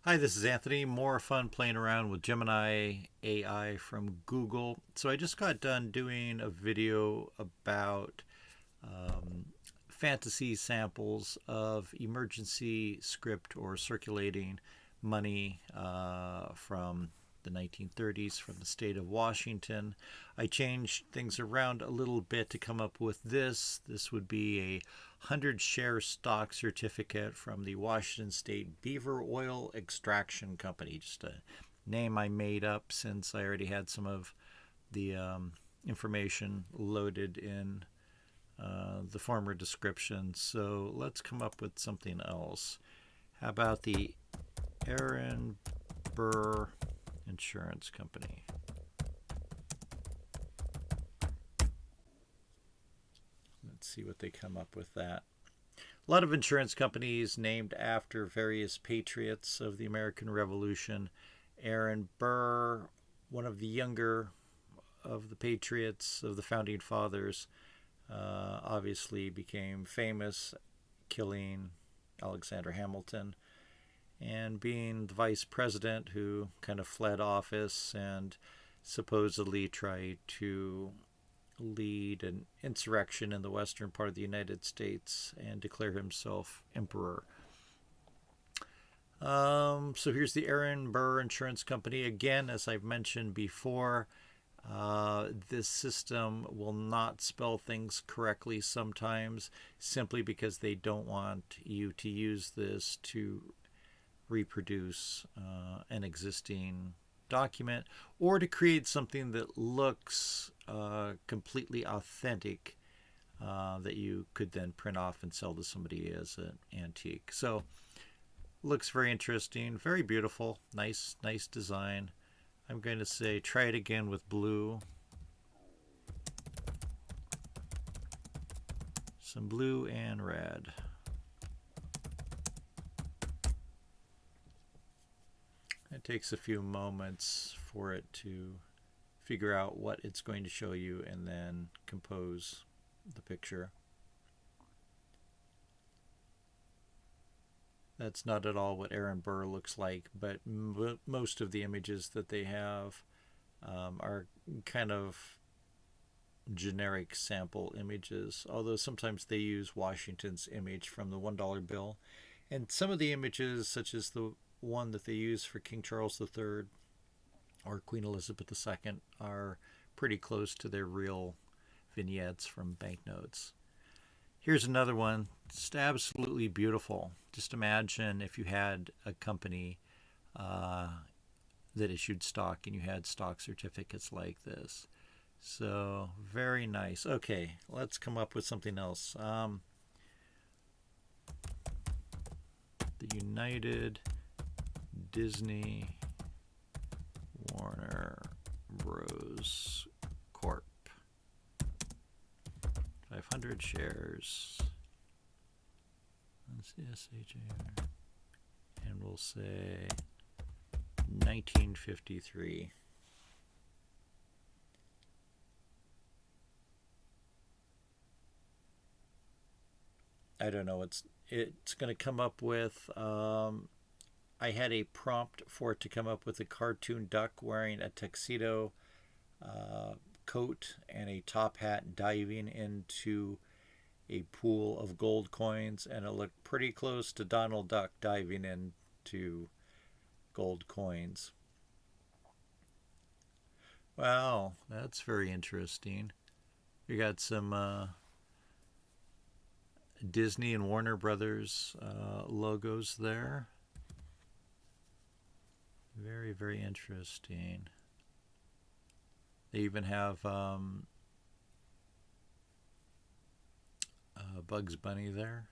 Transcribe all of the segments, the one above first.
Hi, this is Anthony. More fun playing around with Gemini AI from Google. So I just got done doing a video about um, fantasy samples of emergency script or circulating money from the 1930s from the state of Washington. I changed things around a little bit to come up with this. This would be a 100 share stock certificate from the Washington State Beaver Oil Extraction Company. Just a name I made up since I already had some of the information loaded in the former description. So let's come up with something else. How about the Aaron Burr Insurance Company? Let's see what they come up with that. A lot of insurance companies named after various patriots of the American Revolution. Aaron Burr, one of the younger of the patriots of the founding fathers, obviously became famous killing Alexander Hamilton and being the vice president who kind of fled office and supposedly tried to lead an insurrection in the western part of the United States and declare himself emperor. So here's the Aaron Burr Insurance Company. Again, as I've mentioned before, this system will not spell things correctly sometimes simply because they don't want you to use this to reproduce an existing document or to create something that looks completely authentic that you could then print off and sell to somebody as an antique. So looks very interesting, very beautiful, nice design. I'm going to say try it again with blue. Some blue and red. It takes a few moments for it to figure out what it's going to show you and then compose the picture. That's not at all what Aaron Burr looks like, but most of the images that they have are kind of generic sample images, although sometimes they use Washington's image from the $1 bill. And some of the images, such as the one that they use for King Charles III or Queen Elizabeth II, are pretty close to their real vignettes from banknotes. Here's another one, just absolutely beautiful. Just imagine if you had a company that issued stock and you had stock certificates like this. So very nice. Okay, let's come up with something else. The United Disney Warner Bros. Corp. 500 shares. Let's see, SHAR. And we'll say 1953. I don't know. It's going to come up with. I had a prompt for it to come up with a cartoon duck wearing a tuxedo coat and a top hat diving into a pool of gold coins, and it looked pretty close to Donald Duck diving into gold coins. Wow, that's very interesting. You got some Disney and Warner Brothers logos there. Very interesting. They even have Bugs Bunny there.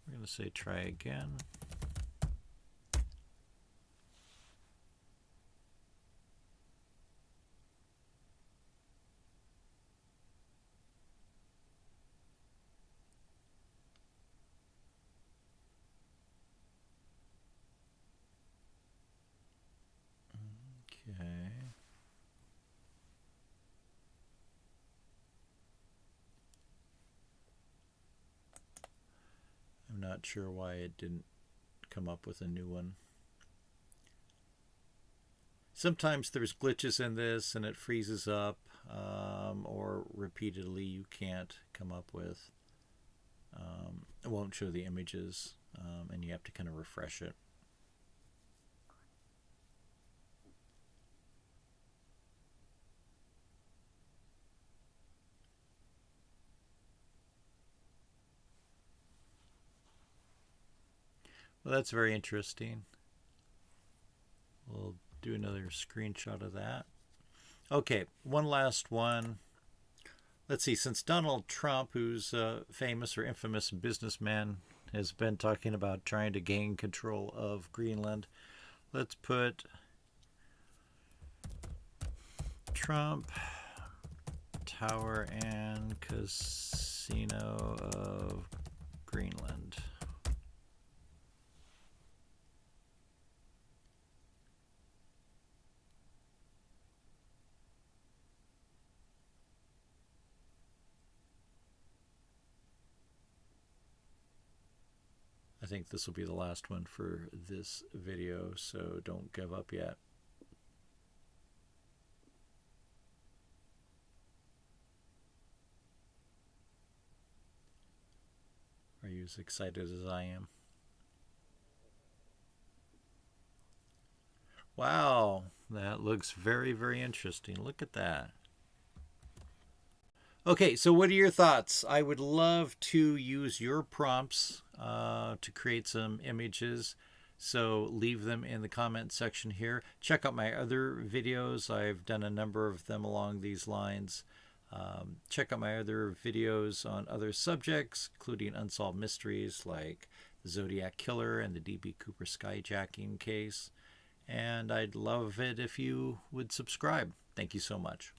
We're going to say try again. Okay. I'm I'm not sure why it didn't come up with a new one. Sometimes there's glitches in this and it freezes up, or repeatedly you can't come up with. It won't show the images, and you have to kind of refresh it. Well, that's very interesting. We'll do another screenshot of that. Okay, one last one. Let's see, since Donald Trump, who's a famous or infamous businessman, has been talking about trying to gain control of Greenland, let's put Trump Tower and Casino of Greenland. I think this will be the last one for this video, so don't give up yet. Are you as excited as I am? Wow, that looks very, very interesting. Look at that. Okay, so what are your thoughts? I would love to use your prompts to create some images, so leave them in the comment section here. Check out my other videos. I've done a number of them along these lines. Check out my other videos on other subjects, including unsolved mysteries like the Zodiac Killer and the D.B. Cooper skyjacking case. And I'd love it if you would subscribe. Thank you so much.